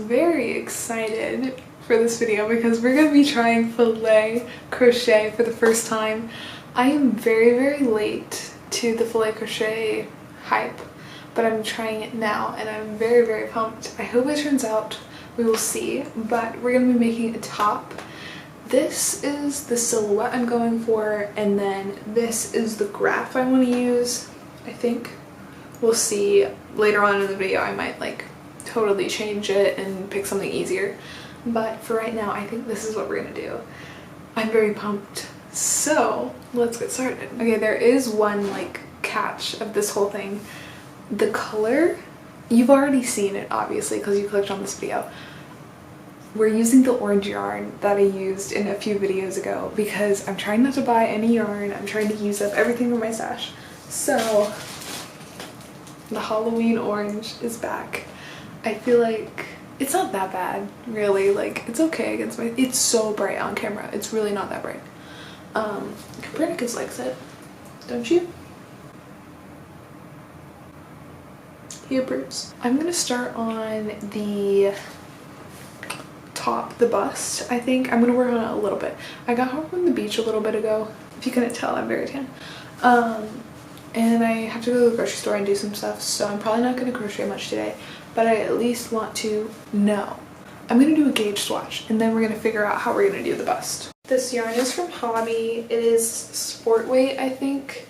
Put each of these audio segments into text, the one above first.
very excited for this video because we're going to be trying filet crochet for the first time. I am very late to the filet crochet hype, but I'm trying it now and I'm very pumped. I hope it turns out. We will see, but we're going to be making a top. This is the silhouette I'm going for, and then this is the graph I want to use, I think. We'll see later on in the video. I might like totally change it and pick something easier, but for right now I think this is what we're gonna do. I'm very pumped, so let's get started. Okay, there is one like catch of this whole thing. The color, you've already seen it obviously because you clicked on this video. We're using the orange yarn that I used in a few videos ago because I'm trying not to buy any yarn. I'm trying to use up everything from my stash. So the Halloween orange is back. I feel like it's not that bad, really. Like, it's okay against my... It's so bright on camera. It's really not that bright. Copernicus likes it, don't you? He approves. I'm gonna start on the top, the bust, I think. I'm gonna work on it a little bit. I got home from the beach a little bit ago. If you couldn't tell, I'm very tan. And I have to go to the grocery store and do some stuff, so I'm probably not going to crochet much today, but I at least want to know. I'm going to do a gauge swatch, and then we're going to figure out how we're going to do the bust. This yarn is from Hobby. It is sport weight, I think,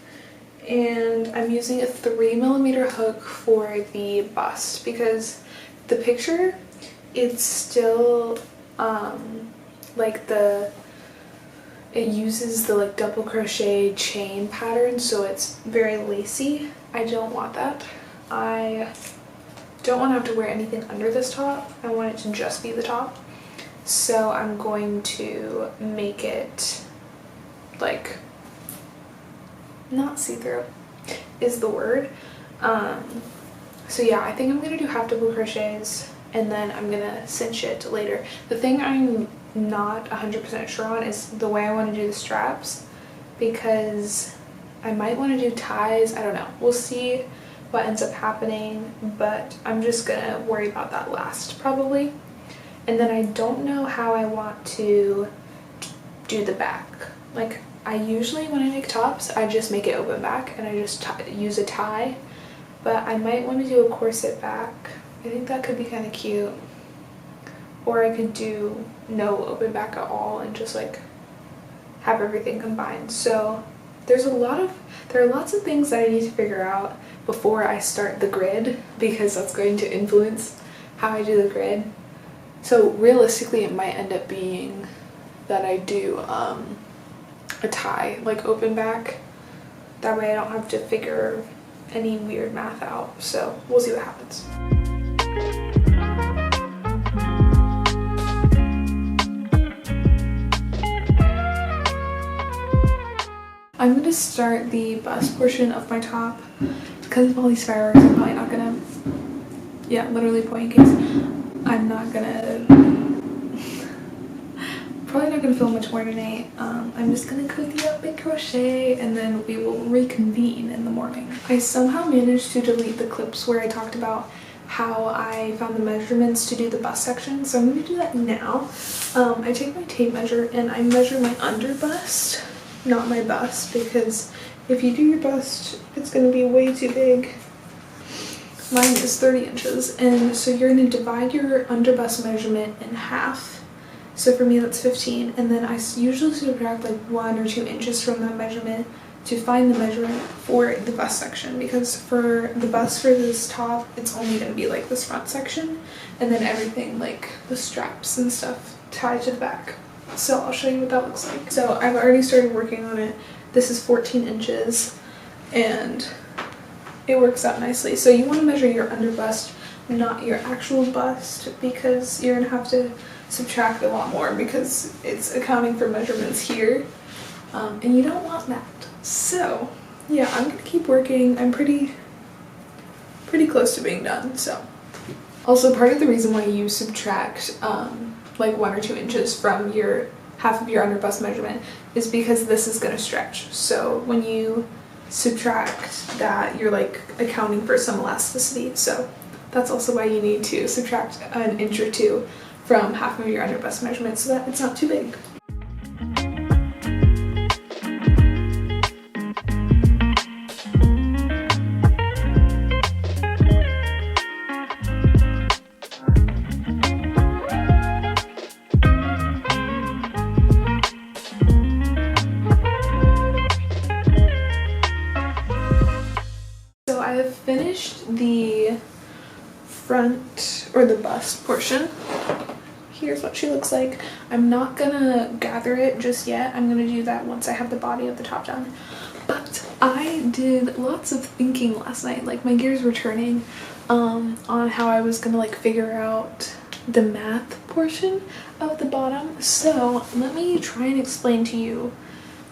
and I'm using a 3mm hook for the bust because the picture, it's still like it uses the like double crochet chain pattern, so it's very lacy. I don't want that. I don't want to have to wear anything under this top. I want it to just be the top. So I'm going to make it like not see-through is the word. So yeah, I think I'm gonna do half double crochets and then I'm gonna cinch it later. The thing I'm not 100% sure on is the way I want to do the straps, because I might want to do ties. I don't know, we'll see what ends up happening, but I'm just gonna worry about that last probably. And then I don't know how I want to do the back. Like, I usually when I make tops I just make it open back and I just use a tie, but I might want to do a corset back. I think that could be kind of cute. Or I could do no open back at all and just like have everything combined. So there are lots of things that I need to figure out before I start the grid, because that's going to influence how I do the grid. So realistically it might end up being that I do a tie, like open back. That way I don't have to figure any weird math out. So we'll see what happens. I'm going to start the bust portion of my top. Because of all these fireworks, I'm probably not going to, yeah, literally point in case, I'm not going to, probably not going to film much more tonight. I'm just going to cookie up and crochet and then we will reconvene in the morning. I somehow managed to delete the clips where I talked about how I found the measurements to do the bust section, so I'm going to do that now. I take my tape measure and I measure my under bust, not my bust, because if you do your bust it's going to be way too big. Mine is 30 inches, and so you're going to divide your under bust measurement in half. So for me that's 15, and then I usually subtract like 1 or 2 inches from that measurement to find the measurement for the bust section, because for the bust for this top it's only going to be like this front section and then everything like the straps and stuff tied to the back. So I'll show you what that looks like. So I've already started working on it. This is 14 inches and it works out nicely. So you want to measure your under bust, not your actual bust, because you're going to have to subtract a lot more because it's accounting for measurements here, and you don't want that. So yeah, I'm going to keep working. I'm pretty close to being done. So also part of the reason why you subtract like 1 or 2 inches from your half of your under bust measurement is because this is going to stretch. So when you subtract that, you're like accounting for some elasticity. So that's also why you need to subtract an inch or two from half of your under bust measurement so that it's not too big. So I have finished the front or the bust portion. Here's what she looks like. I'm not gonna gather it just yet. I'm gonna do that once I have the body of the top done. But I did lots of thinking last night. Like, my gears were turning on how I was gonna like figure out the math portion of the bottom. So let me try and explain to you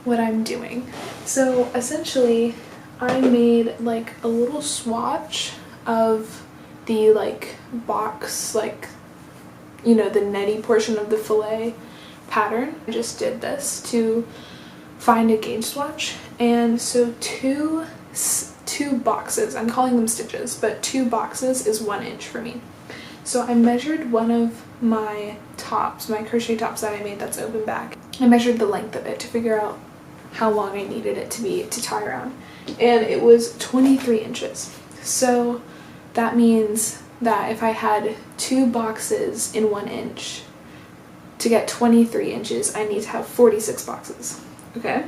what I'm doing. So essentially I made like a little swatch of the like box, like, you know, the netty portion of the filet pattern. I just did this to find a gauge swatch, and so two boxes, I'm calling them stitches, but 2 boxes is 1 inch for me. So I measured one of my tops, my crochet tops that I made that's open back. I measured the length of it to figure out how long I needed it to be to tie around, and it was 23 inches. So that means that if I had 2 boxes in 1 inch, to get 23 inches, I need to have 46 boxes, okay?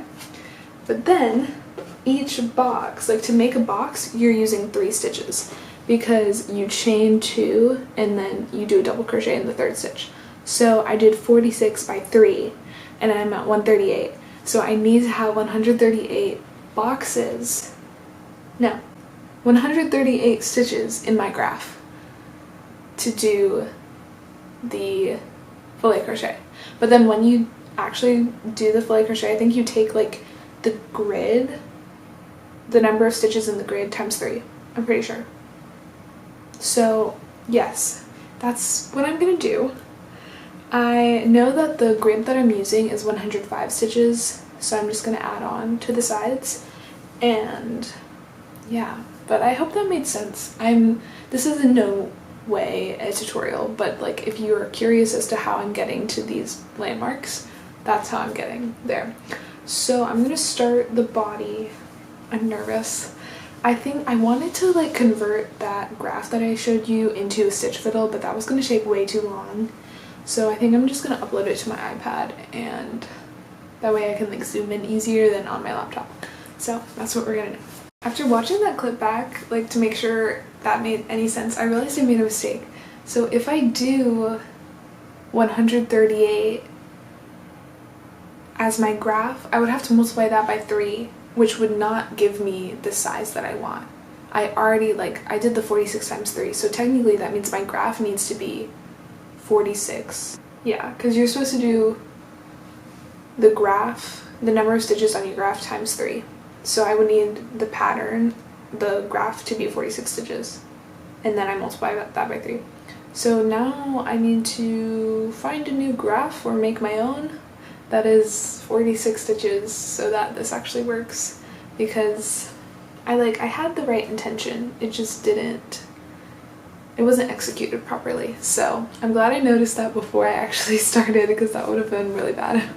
But then each box, like to make a box, you're using 3 stitches because you chain 2 and then you do a double crochet in the 3rd stitch. So I did 46 by 3 and I'm at 138. So I need to have 138 boxes, no, 138 stitches in my graph to do the filet crochet. But then when you actually do the filet crochet, I think you take like the grid, the number of stitches in the grid times 3, I'm pretty sure. So yes, that's what I'm gonna do. I know that the grid that I'm using is 105 stitches, so I'm just gonna add on to the sides, and yeah, but I hope that made sense. This is in no way a tutorial, but like if you're curious as to how I'm getting to these landmarks, that's how I'm getting there. So I'm gonna start the body. I'm nervous. I think I wanted to like convert that graph that I showed you into a stitch fiddle, but that was gonna take way too long. So I think I'm just gonna upload it to my iPad, and that way I can like zoom in easier than on my laptop. So that's what we're gonna do. After watching that clip back, like to make sure that made any sense, I realized I made a mistake. So if I do 138 as my graph, I would have to multiply that by 3, which would not give me the size that I want. I did the 46 times 3, so technically that means my graph needs to be 46. Yeah, because you're supposed to do the graph, the number of stitches on your graph times 3. So I would need the pattern, the graph, to be 46 stitches, and then I multiply that by 3. So now I need to find a new graph or make my own that is 46 stitches so that this actually works, because I had the right intention, it just didn't, it wasn't executed properly. So I'm glad I noticed that before I actually started, because that would have been really bad.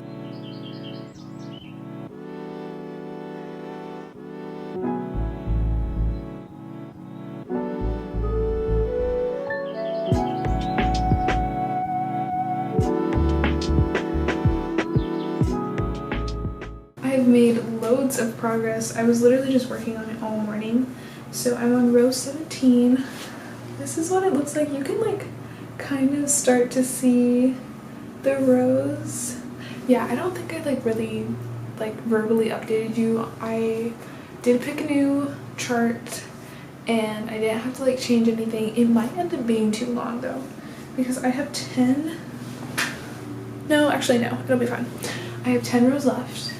I've made loads of progress. I was literally just working on it all morning. So I'm on row 17. This is what it looks like. You can like kind of start to see the rows. Yeah, I don't think I really verbally updated you. I did pick a new chart and I didn't have to change anything. It might end up being too long though, because I have 10. No, actually no, it'll be fine. I have 10 rows left.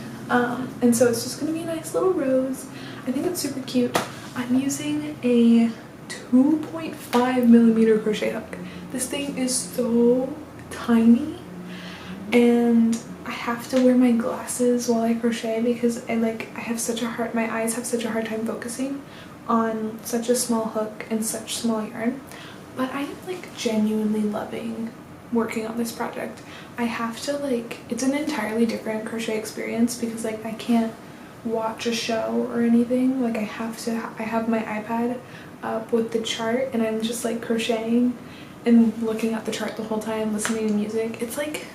And so it's just gonna be nice little rows. I think it's super cute. I'm using a 2.5 millimeter crochet hook. This thing is so tiny, and I have to wear my glasses while I crochet because my eyes have such a hard time focusing on such a small hook and such small yarn. but I am like genuinely loving working on this project. I have to like, it's an entirely different crochet experience because like I can't watch a show or anything. Like I have my iPad up with the chart and I'm just like crocheting and looking at the chart the whole time, listening to music. It's like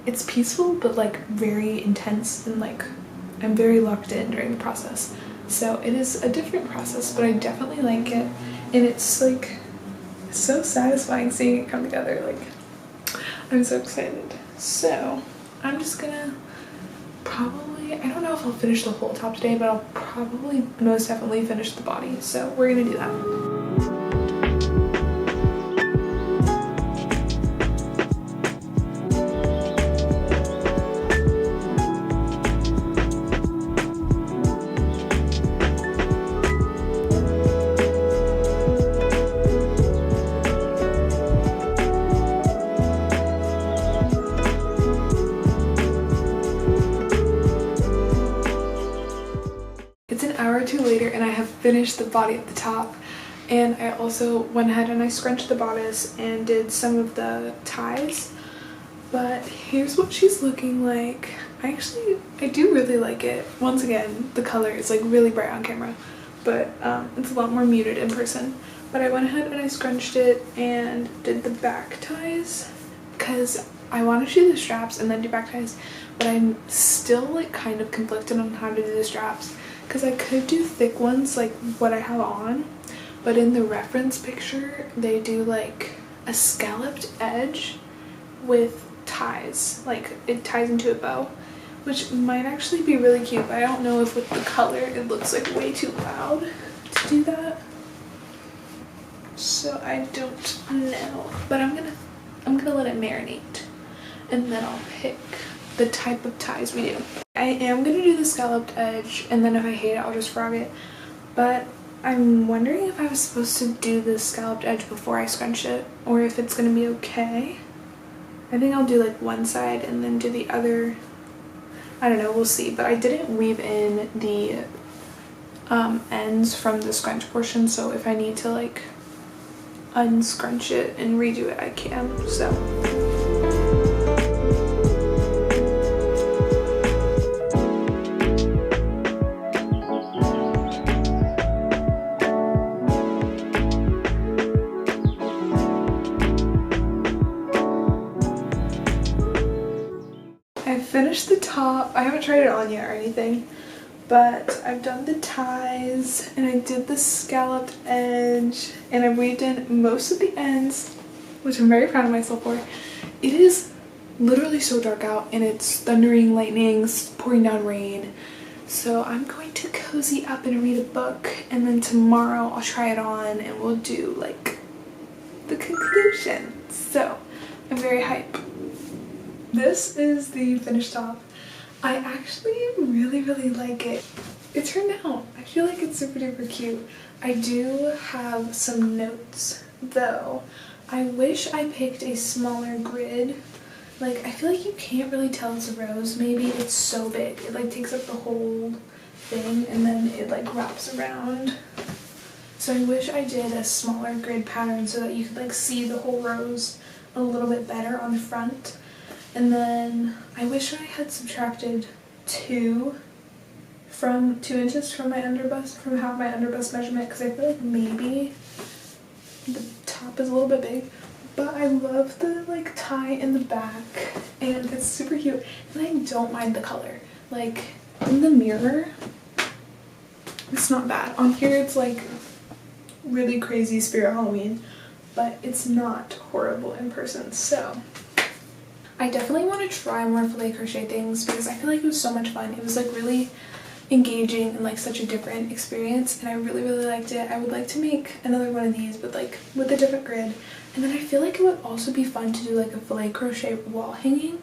it's peaceful but like very intense, and like I'm very locked in during the process. So it is a different process, but I definitely like it, and it's like so satisfying seeing it come together. Like I'm so excited. So I'm just gonna probably, I don't know if I'll finish the whole top today, but I'll probably most definitely finish the body. So we're gonna do that. It's an hour or two later and I have finished the body at the top, and I also went ahead and I scrunched the bodice and did some of the ties. But here's what she's looking like. I do really like it. Once again, the color is like really bright on camera, but it's a lot more muted in person. But I went ahead and I scrunched it and did the back ties because I want to do the straps and then do back ties, but I'm still like kind of conflicted on how to do the straps. Because I could do thick ones like what I have on, but in the reference picture they do like a scalloped edge with ties, like it ties into a bow, which might actually be really cute, but I don't know if with the color it looks like way too loud to do that. So I don't know, but I'm gonna let it marinate and then I'll pick the type of ties we do. I am gonna do the scalloped edge, and then if I hate it I'll just frog it, but I'm wondering if I was supposed to do the scalloped edge before I scrunch it or if it's gonna be okay. I think I'll do like one side and then do the other. I don't know, we'll see. But I didn't weave in the ends from the scrunch portion, so if I need to like unscrunch it and redo it I can. So I finished the top. I haven't tried it on yet or anything, but I've done the ties and I did the scalloped edge and I weaved in most of the ends, which I'm very proud of myself for. It is literally so dark out and it's thundering, lightning, pouring down rain. So I'm going to cozy up and read a book, and then tomorrow I'll try it on and we'll do like the conclusion. So I'm very hyped. This is the finished top. I actually really like it. It turned out. I feel like it's super duper cute. I do have some notes though. I wish I picked a smaller grid. Like I feel like you can't really tell it's a rose. Maybe it's so big. It like takes up the whole thing and then it like wraps around. So I wish I did a smaller grid pattern so that you could like see the whole rose a little bit better on the front. And then I wish I had subtracted 2 inches from my underbust, from half my underbust measurement, because I feel like maybe the top is a little bit big. But I love the like tie in the back and it's super cute, and I don't mind the color. Like in the mirror it's not bad. On here it's like really crazy Spirit Halloween, but it's not horrible in person. So I definitely want to try more filet crochet things because I feel like it was so much fun. It was like really engaging and like such a different experience, and I really liked it. I would like to make another one of these but like with a different grid. And then I feel like it would also be fun to do like a filet crochet wall hanging.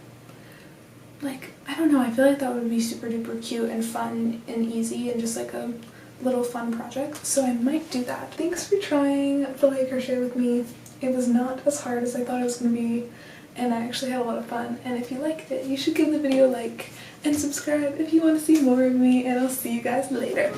Like I don't know, I feel like that would be super duper cute and fun and easy and just like a little fun project. So I might do that. Thanks for trying filet crochet with me. It was not as hard as I thought it was going to be, and I actually had a lot of fun. And if you liked it, you should give the video a like and subscribe if you want to see more of me, and I'll see you guys later.